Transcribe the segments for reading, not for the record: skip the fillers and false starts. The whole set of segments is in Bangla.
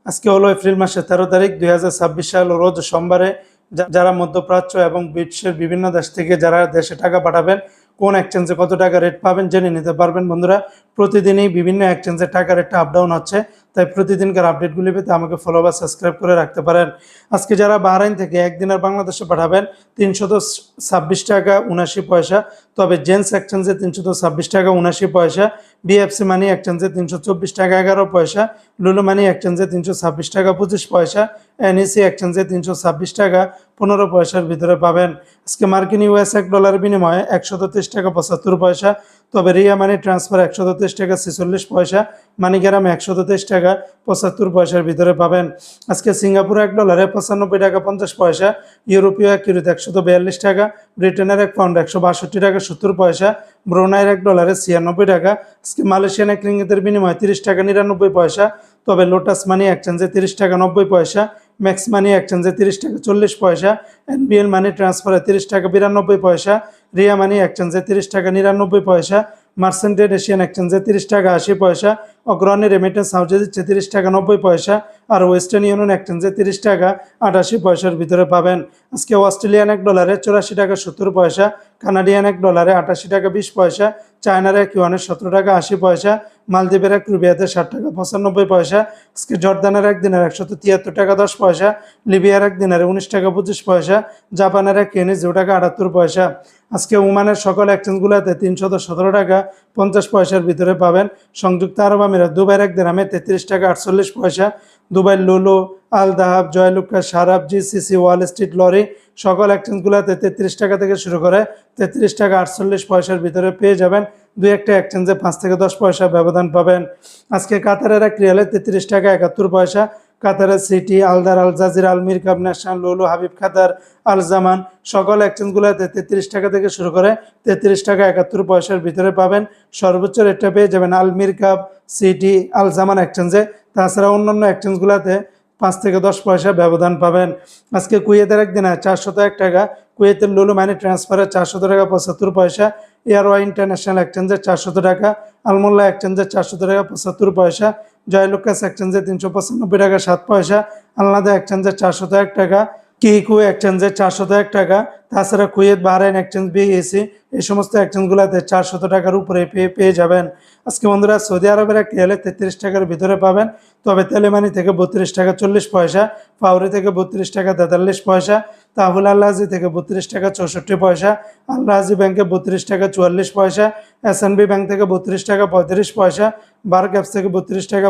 আজকে হলো এপ্রিল মাসের 13 তারিখ 2026 সাল, রোজ সোমবারে। যারা মধ্যপ্রাচ্য এবং বিশ্বের বিভিন্ন দেশ থেকে যারা দেশে টাকা পাঠাবেন, কোন এক্সচেঞ্জে কত টাকা রেট পাবেন জেনে নিতে পারবেন। বন্ধুরা, প্রতিদিনই বিভিন্ন এক্সচেঞ্জে টাকা রেটটা আপ ডাউন হচ্ছে, তাই প্রতিদিনকার আপডেটগুলি পেতে আমাকে ফলো বা সাবস্ক্রাইব করে রাখতে পারেন। আজকে যারা বাহরাইন থেকে একদিনের বাংলাদেশে পাঠাবেন 326 টাকা 79 পয়সা, তবে জেন্স এক্সচেঞ্জে 326 টাকা 79 পয়সা, বিএফসি মানি এক্সচেঞ্জে 324 টাকা 11 পয়সা, লুলু মানি এক্সচেঞ্জে 326 টাকা 25 পয়সা, এনইসি এক্সচেঞ্জে 326 টাকা 15 পয়সার ভিতরে পাবেন। আজকে মার্কিন ইউএস $1 বিনিময়ে 133 টাকা 75 পয়সা, তবে রিয়া মানি ট্রান্সফার 133 টাকা 46 পয়সা, মানিগ্রাম 123 টাকা 75 পয়সার ভিতরে পাবেন। আজকে সিঙ্গাপুর $1 95 টাকা 50 পয়সা, ইউরোপীয় $1 142 টাকা, ব্রিটেনের £1 162 টাকা 70 পয়সা, ব্রুনাইয়ের $1 96 টাকা। আজকে মালয়েশিয়ান এক রিঙ্গিতের বিনিময়ে 30 টাকা 99 পয়সা, তবে লোটাস মানি এক্সচেঞ্জে 30 টাকা 90 পয়সা, ম্যাক্স মানি এক্সচেঞ্জে 30 টাকা 40 পয়সা, এনবিএল মানি ট্রান্সফারে 30 টাকা 92 পয়সা, রিয়া মানি এক্সচেঞ্জে 30 টাকা 99 পয়সা, মার্সেন্টেড এশিয়ান এক্সচেঞ্জে 30 টাকা 80 পয়সা, অগ্রণী রেমিটেন্স হাউসে দিচ্ছে 30 টাকা 90 পয়সা, আর ওয়েস্টার্ন ইউনিয়ন এক্সচেঞ্জে 30 টাকা 88 পয়সার ভিতরে পাবেন। আজকে অস্ট্রেলিয়ান $1 84 টাকা 70 পয়সা, কানাডিয়ান $1 88 টাকা 20 পয়সা, চায়নার $1 17 টাকা 80 পয়সা, মালদ্বীপের ₹1 60 টাকা 95 পয়সা, আজকে জর্দানের একদিনের 173 টাকা 10 পয়সা, লিবিয়ার একদিনের 19 টাকা 25 পয়সা, জাপানের $1 0 টাকা 78 পয়সা। আজকে ওমানের সকল এক্সচেঞ্জগুলোতে 317 টাকা 50 পয়সার ভিতরে পাবেন। সংযুক্ত আরব আমিরাত দুবাইয়ের এক দিরহামে 33 টাকা 48 পয়সা, দুবাই লুলু, আল দাহাব, জয়লুকা, Sarab, GCC, Wall Street, lorry সকল এক্সচেঞ্জগুলোতে 33 টাকা থেকে শুরু করে 33 টাকা 48 পয়সার ভিতরে পেয়ে যাবেন। দুই একটা এক্সচেঞ্জে 5 থেকে 10 পয়সা ব্যবধান পাবেন। আজকে কাতারের এক রিয়ালে 33 টাকা 71 পয়সা, কাতারের সিটি, আলদার, আল জাজিরা, আল মিরকাব, ন্যাশনাল, লুলু, হাবিব খাতার, আল জামান সকল এক্সচেঞ্জগুলোতে 33 টাকা থেকে শুরু করে 33 টাকা 71 পয়সার ভিতরে পাবেন। সর্বোচ্চ রেটটা পেয়ে যাবেন আল মিরকাব, সিটি, আল জামান এক্সচেঞ্জে। তাছাড়া অন্যান্য এক্সচেঞ্জগুলোতে 5 থেকে 10 পয়সা ব্যবধান পাবেন। আজকে কুয়েতের একদিনে 401 টাকা, কুয়েতের লুলু মানি ট্রান্সফারে 400 টাকা 75 পয়সা, এয়ারওয়াই ইন্টারন্যাশনাল এক্সচেঞ্জে 400 টাকা, আলমোল্লা এক্সচেঞ্জে 400 টাকা 75 পয়সা, জয়লুকাস এক্সচেঞ্জে 395 টাকা 7 পয়সা, আলনাদা এক্সচেঞ্জে 401 টাকা, কিকু এক্সচেঞ্জে 401 টাকা। তাছাড়া কুয়েত, বাহরাইন এক্সচেঞ্জ, বিএসি এই সমস্ত এক্সচেঞ্জগুলোতে 400 টাকার উপরে পেয়ে যাবেন। আজকে বন্ধুরা, সৌদি আরবের এক রিয়ালে 33 টাকার ভিতরে পাবেন, তবে তেলেমানি থেকে 32 টাকা 40 পয়সা, ফাউরি থেকে 32 টাকা 43 পয়সা, তাহুল আল্লাহাজি থেকে 32 টাকা 64 পয়সা, আল্লাহাজি ব্যাংকে 32 টাকা 44 পয়সা, এসএনবি ব্যাংক থেকে 32 টাকা 35 পয়সা, বার ক্যাপস থেকে 32 টাকা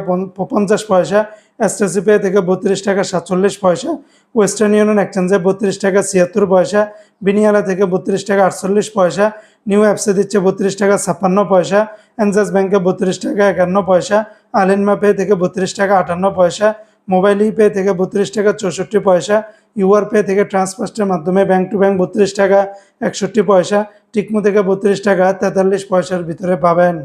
50 পয়সা, এসটিসি পে থেকে 32 টাকা 47 পয়সা, ওয়েস্টার্ন ইউনিয়ন এক্সচেঞ্জে 32 টাকা 76 পয়সা, বিনিয়ালা থেকে 32 টাকা 48 পয়সা, নিউ অ্যাপসে দিচ্ছে 32 টাকা 56 পয়সা, এনজাস ব্যাংকে 32 টাকা 51 পয়সা, আলিনমা পে থেকে 32 টাকা 58 পয়সা, মোবাইল ই পে থেকে 32 টাকা 64 পয়সা, ইউআর পে থেকে ট্রান্সফার্স্টের মাধ্যমে ব্যাংক টু ব্যাংক 32 টাকা 61 পয়সা, টিকমো থেকে 32 টাকা 43 পয়সার ভিতরে পাবেন।